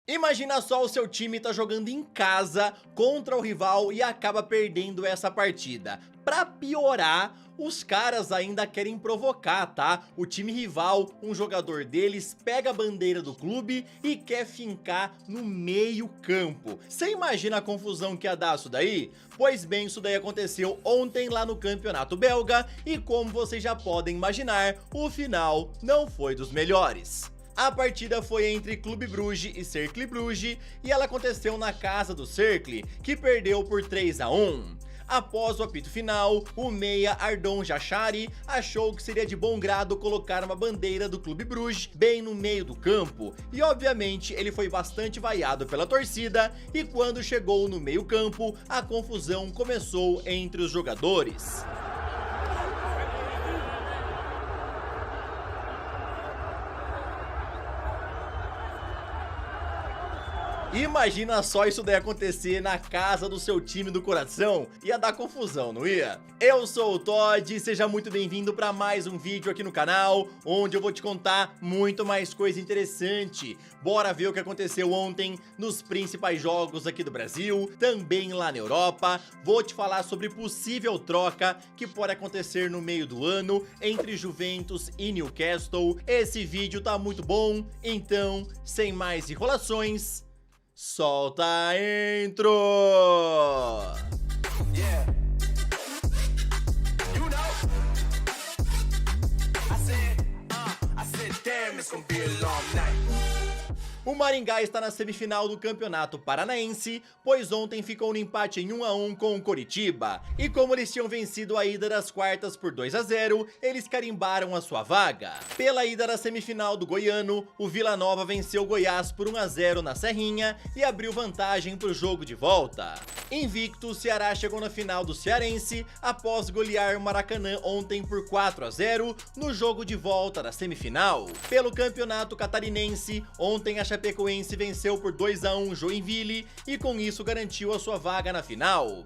Imagina só, o seu time tá jogando em casa contra o rival e acaba perdendo essa partida. Pra piorar, os caras ainda querem provocar, tá? O time rival, um jogador deles, pega a bandeira do clube e quer fincar no meio campo. Você imagina a confusão que ia dar isso daí? Pois bem, isso daí aconteceu ontem lá no campeonato belga e, como vocês já podem imaginar, o final não foi dos melhores. A partida foi entre Clube Brugge e Cercle Brugge e ela aconteceu na casa do Cercle, que perdeu por 3-1. Após o apito final, o meia Ardon Jachari achou que seria de bom grado colocar uma bandeira do Clube Brugge bem no meio do campo, e obviamente ele foi bastante vaiado pela torcida, e quando chegou no meio campo, a confusão começou entre os jogadores. Imagina só isso daí acontecer na casa do seu time do coração, ia dar confusão, não ia? Eu sou o Todd, seja muito bem-vindo para mais um vídeo aqui no canal, onde eu vou te contar muito mais coisa interessante. Bora ver o que aconteceu ontem nos principais jogos aqui do Brasil, também lá na Europa. Vou te falar sobre possível troca que pode acontecer no meio do ano entre Juventus e Newcastle. Esse vídeo tá muito bom, então, sem mais enrolações, solta a intro! Yeah. You know. I said, damn, it's gonna be a long night. O Maringá está na semifinal do Campeonato Paranaense, pois ontem ficou no empate em 1-1 com o Coritiba. E como eles tinham vencido a ida das quartas por 2-0, eles carimbaram a sua vaga. Pela ida da semifinal do Goiano, o Vila Nova venceu o Goiás por 1-0 na Serrinha e abriu vantagem para o jogo de volta. Invicto, o Ceará chegou na final do Cearense após golear o Maracanã ontem por 4-0 no jogo de volta da semifinal. Pelo Campeonato Catarinense, ontem a Chapecoense venceu por 2-1 Joinville e com isso garantiu a sua vaga na final.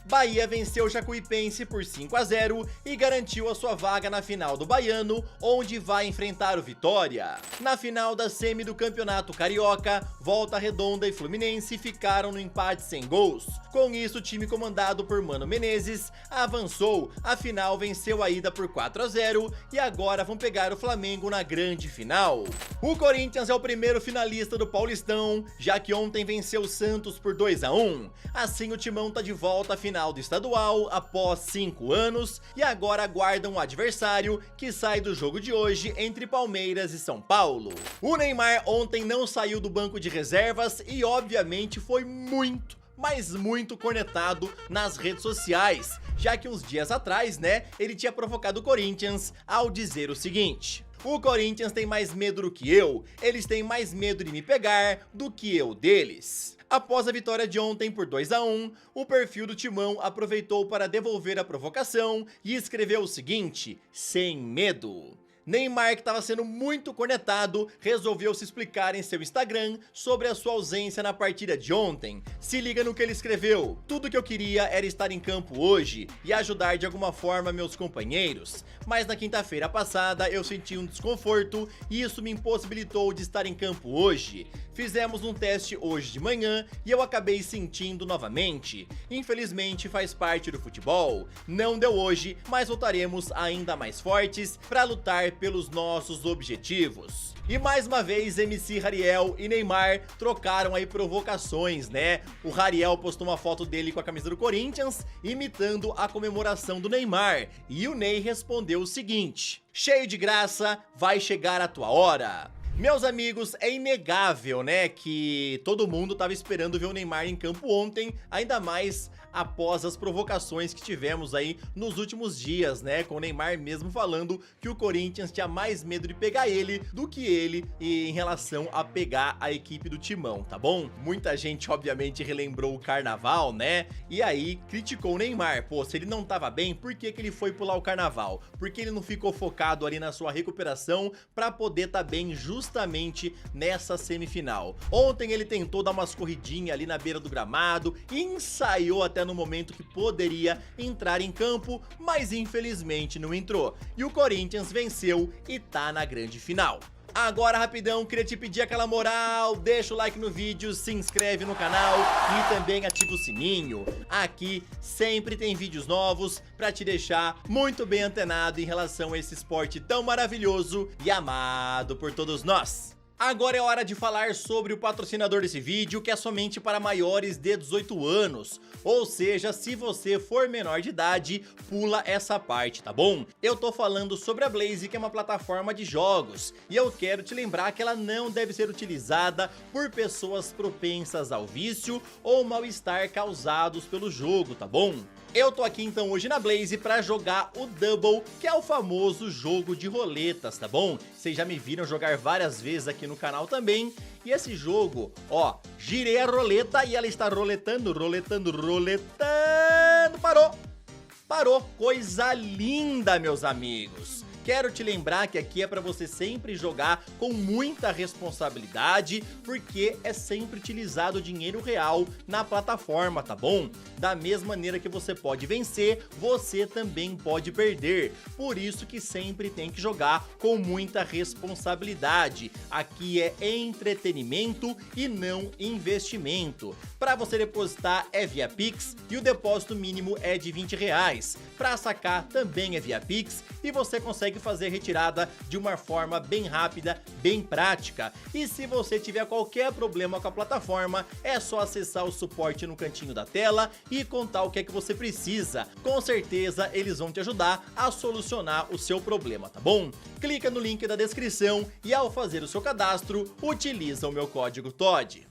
Bahia venceu o Jacuipense por 5-0 e garantiu a sua vaga na final do Baiano, onde vai enfrentar o Vitória. Na final da semi do Campeonato Carioca, Volta Redonda e Fluminense ficaram no empate sem gols. Com isso, o time comandado por Mano Menezes avançou, afinal venceu a ida por 4-0 e agora vão pegar o Flamengo na grande final. O Corinthians é o primeiro finalista do Paulistão, já que ontem venceu o Santos por 2-1. Assim, o Timão tá de volta à final do estadual após 5 anos e agora aguardam o adversário que sai do jogo de hoje entre Palmeiras e São Paulo. O Neymar ontem não saiu do banco de reservas e obviamente foi muito, mas muito cornetado nas redes sociais, já que uns dias atrás, né, ele tinha provocado o Corinthians ao dizer o seguinte: o Corinthians tem mais medo do que eu, eles têm mais medo de me pegar do que eu deles. Após a vitória de ontem por 2-1, o perfil do Timão aproveitou para devolver a provocação e escreveu o seguinte: sem medo. Neymar, que estava sendo muito cornetado, resolveu se explicar em seu Instagram sobre a sua ausência na partida de ontem. Se liga no que ele escreveu: tudo que eu queria era estar em campo hoje e ajudar de alguma forma meus companheiros, mas na quinta-feira passada eu senti um desconforto e isso me impossibilitou de estar em campo hoje. Fizemos um teste hoje de manhã e eu acabei sentindo novamente. Infelizmente faz parte do futebol. Não deu hoje, mas voltaremos ainda mais fortes para lutar pelos nossos objetivos. E mais uma vez, MC Rariel e Neymar trocaram aí provocações, né? O Rariel postou uma foto dele com a camisa do Corinthians, imitando a comemoração do Neymar. E o Ney respondeu o seguinte: cheio de graça, vai chegar a tua hora. Meus amigos, é inegável, né, que todo mundo tava esperando ver o Neymar em campo ontem, ainda mais após as provocações que tivemos aí nos últimos dias, né, com o Neymar mesmo falando que o Corinthians tinha mais medo de pegar ele do que ele em relação a pegar a equipe do Timão, tá bom? Muita gente obviamente relembrou o Carnaval, né, e aí criticou o Neymar. Pô, se ele não tava bem, por que que ele foi pular o Carnaval? Por que ele não ficou focado ali na sua recuperação pra poder tá bem justamente nessa semifinal? Ontem ele tentou dar umas corridinhas ali na beira do gramado e ensaiou até no momento que poderia entrar em campo, mas infelizmente não entrou. E o Corinthians venceu e tá na grande final. Agora rapidão, queria te pedir aquela moral, deixa o like no vídeo, se inscreve no canal e também ativa o sininho. Aqui sempre tem vídeos novos pra te deixar muito bem antenado em relação a esse esporte tão maravilhoso e amado por todos nós. Agora é hora de falar sobre o patrocinador desse vídeo, que é somente para maiores de 18 anos. Ou seja, se você for menor de idade, pula essa parte, tá bom? Eu tô falando sobre a Blaze, que é uma plataforma de jogos. E eu quero te lembrar que ela não deve ser utilizada por pessoas propensas ao vício ou mal-estar causados pelo jogo, tá bom? Eu tô aqui então hoje na Blaze pra jogar o Double, que é o famoso jogo de roletas, tá bom? Vocês já me viram jogar várias vezes aqui no canal também. E esse jogo, ó, girei a roleta e ela está roletando, parou, coisa linda, meus amigos. Quero te lembrar que aqui é para você sempre jogar com muita responsabilidade, porque é sempre utilizado dinheiro real na plataforma, tá bom? Da mesma maneira que você pode vencer, você também pode perder. Por isso que sempre tem que jogar com muita responsabilidade. Aqui é entretenimento e não investimento. Para você depositar é via Pix e o depósito mínimo é de R$20. Para sacar também é via Pix e você consegue fazer retirada de uma forma bem rápida, bem prática. E se você tiver qualquer problema com a plataforma, é só acessar o suporte no cantinho da tela e contar o que é que você precisa. Com certeza eles vão te ajudar a solucionar o seu problema, tá bom? Clica no link da descrição e ao fazer o seu cadastro, utiliza o meu código TOD.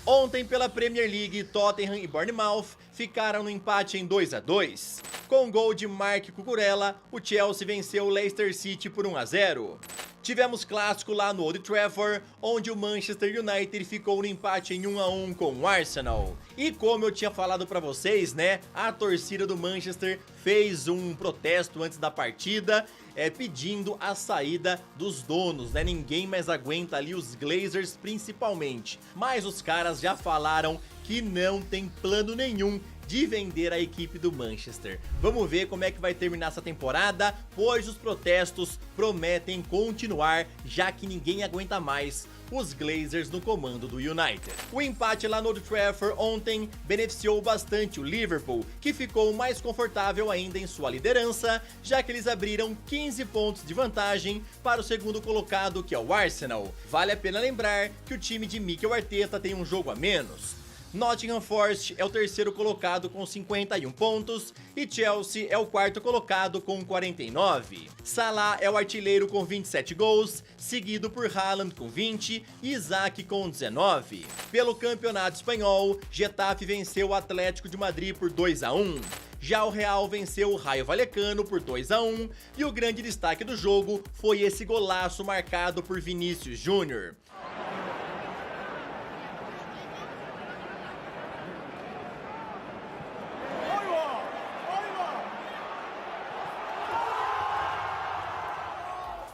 Ontem pela Premier League, Tottenham e Bournemouth ficaram no empate em 2-2. Com gol de Marc Cucurella, o Chelsea venceu o Leicester City por 1-0. Tivemos clássico lá no Old Trafford, onde o Manchester United ficou no empate em 1-1 com o Arsenal. E como eu tinha falado pra vocês, né, a torcida do Manchester fez um protesto antes da partida, pedindo a saída dos donos, né? Ninguém mais aguenta ali, os Glazers principalmente. Mas os caras já falaram que não tem plano nenhum de vender a equipe do Manchester. Vamos ver como é que vai terminar essa temporada, pois os protestos prometem continuar, já que ninguém aguenta mais os Glazers no comando do United. O empate lá no Old Trafford ontem beneficiou bastante o Liverpool, que ficou mais confortável ainda em sua liderança, já que eles abriram 15 pontos de vantagem para o segundo colocado, que é o Arsenal. Vale a pena lembrar que o time de Mikel Arteta tem um jogo a menos. Nottingham Forest é o terceiro colocado com 51 pontos e Chelsea é o quarto colocado com 49. Salah é o artilheiro com 27 gols, seguido por Haaland com 20 e Isaac com 19. Pelo campeonato espanhol, Getafe venceu o Atlético de Madrid por 2-1. Já o Real venceu o Rayo Vallecano por 2-1 e o grande destaque do jogo foi esse golaço marcado por Vinícius Júnior.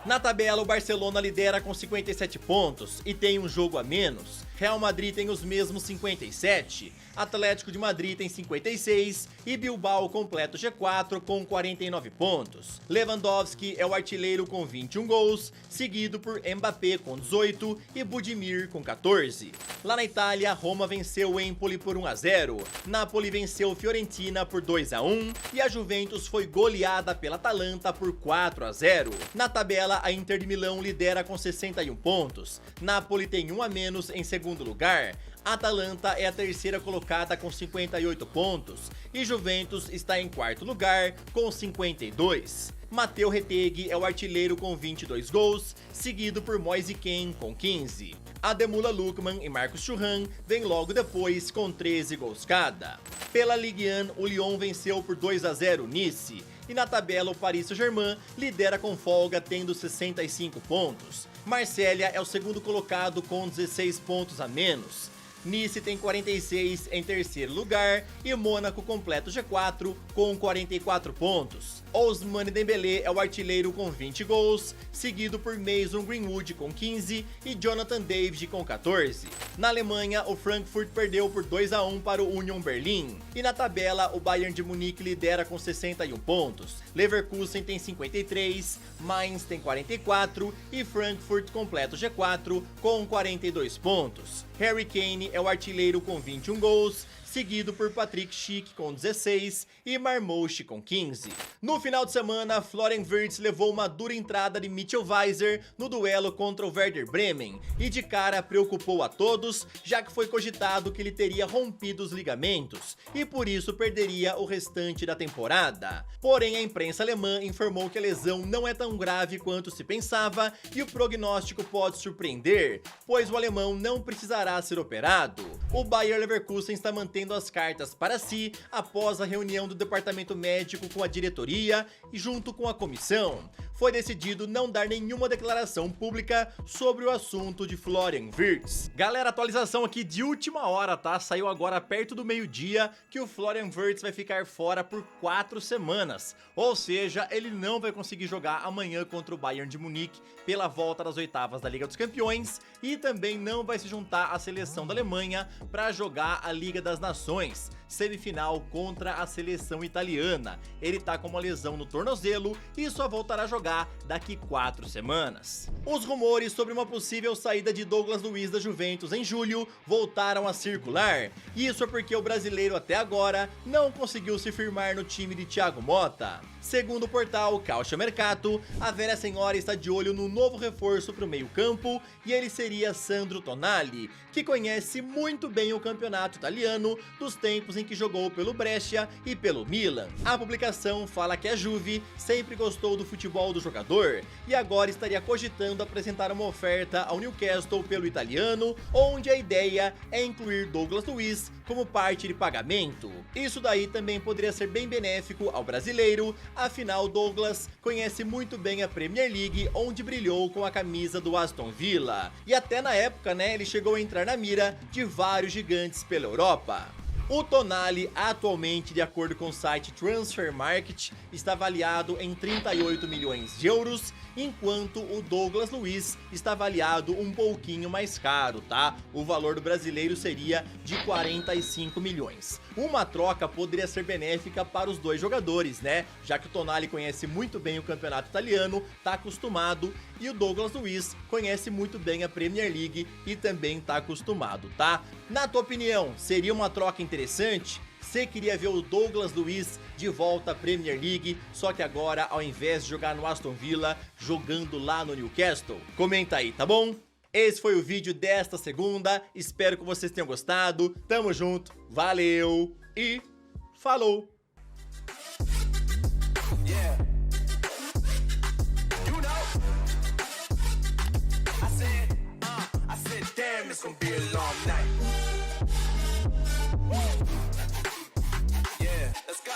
Na tabela, o Barcelona lidera com 57 pontos e tem um jogo a menos. Real Madrid tem os mesmos 57, Atlético de Madrid tem 56 e Bilbao completa o G4 com 49 pontos. Lewandowski é o artilheiro com 21 gols, seguido por Mbappé com 18 e Budimir com 14. Lá na Itália, Roma venceu o Empoli por 1-0, Napoli venceu Fiorentina por 2-1 e a Juventus foi goleada pela Atalanta por 4-0. Na tabela, a Inter de Milão lidera com 61 pontos, Napoli tem um a menos em segundo lugar, Atalanta é a terceira colocada com 58 pontos e Juventus está em quarto lugar com 52. Matteo Retegui é o artilheiro com 22 gols, seguido por Moise Kean com 15. Ademola Lookman e Marcus Thuram vêm logo depois com 13 gols cada. Pela Ligue 1, o Lyon venceu por 2-0 o Nice. E na tabela, o Paris Saint-Germain lidera com folga, tendo 65 pontos. Marsella é o segundo colocado com 16 pontos a menos. Nice tem 46 em terceiro lugar e Mônaco completa o G4 com 44 pontos. Ousmane Dembélé é o artilheiro com 20 gols, seguido por Mason Greenwood com 15 e Jonathan David com 14. Na Alemanha, o Frankfurt perdeu por 2-1 para o Union Berlin. E na tabela, o Bayern de Munique lidera com 61 pontos. Leverkusen tem 53, Mainz tem 44 e Frankfurt completa o G4 com 42 pontos. Harry Kane é o artilheiro com 21 gols, seguido por Patrick Schick com 16 e Marmouche com 15. No final de semana, Florian Wirtz levou uma dura entrada de Mitchell Weiser no duelo contra o Werder Bremen e de cara preocupou a todos, já que foi cogitado que ele teria rompido os ligamentos e por isso perderia o restante da temporada. Porém, a imprensa alemã informou que a lesão não é tão grave quanto se pensava e o prognóstico pode surpreender, pois o alemão não precisará ser operado. O Bayer Leverkusen está mantendo as cartas para si após a reunião do departamento médico com a diretoria e junto com a comissão. Foi decidido não dar nenhuma declaração pública sobre o assunto de Florian Wirtz. Galera, atualização aqui de última hora, tá? Saiu agora perto do meio-dia que o Florian Wirtz vai ficar fora por 4 semanas. Ou seja, ele não vai conseguir jogar amanhã contra o Bayern de Munique pela volta das oitavas da Liga dos Campeões e também não vai se juntar à seleção da Alemanha para jogar a Liga das Nações, semifinal contra a seleção italiana. Ele tá com uma lesão no tornozelo e só voltará a jogar daqui 4 semanas. Os rumores sobre uma possível saída de Douglas Luiz da Juventus em julho voltaram a circular. Isso é porque o brasileiro até agora não conseguiu se firmar no time de Thiago Motta. Segundo o portal Calcio Mercato, a velha senhora está de olho no novo reforço para o meio-campo e ele seria Sandro Tonali, que conhece muito bem o campeonato italiano dos tempos em que jogou pelo Brescia e pelo Milan. A publicação fala que a Juve sempre gostou do futebol do jogador e agora estaria cogitando apresentar uma oferta ao Newcastle pelo italiano, onde a ideia é incluir Douglas Luiz como parte de pagamento. Isso daí também poderia ser bem benéfico ao brasileiro, afinal Douglas conhece muito bem a Premier League, onde brilhou com a camisa do Aston Villa. E até na época, né, ele chegou a entrar na mira de vários gigantes pela Europa. O Tonali, atualmente, de acordo com o site Transfer Market, está avaliado em 38 milhões de euros, enquanto o Douglas Luiz está avaliado um pouquinho mais caro, tá? O valor do brasileiro seria de 45 milhões. Uma troca poderia ser benéfica para os dois jogadores, né? Já que o Tonali conhece muito bem o campeonato italiano, tá acostumado, e o Douglas Luiz conhece muito bem a Premier League e também tá acostumado, tá? Na tua opinião, seria uma troca interessante? Você queria ver o Douglas Luiz de volta à Premier League, só que agora, ao invés de jogar no Aston Villa, jogando lá no Newcastle? Comenta aí, tá bom? Esse foi o vídeo desta segunda, espero que vocês tenham gostado, tamo junto, valeu e falou! Yeah. You know, I said, damn, it's gonna be a long night. Yeah, let's go.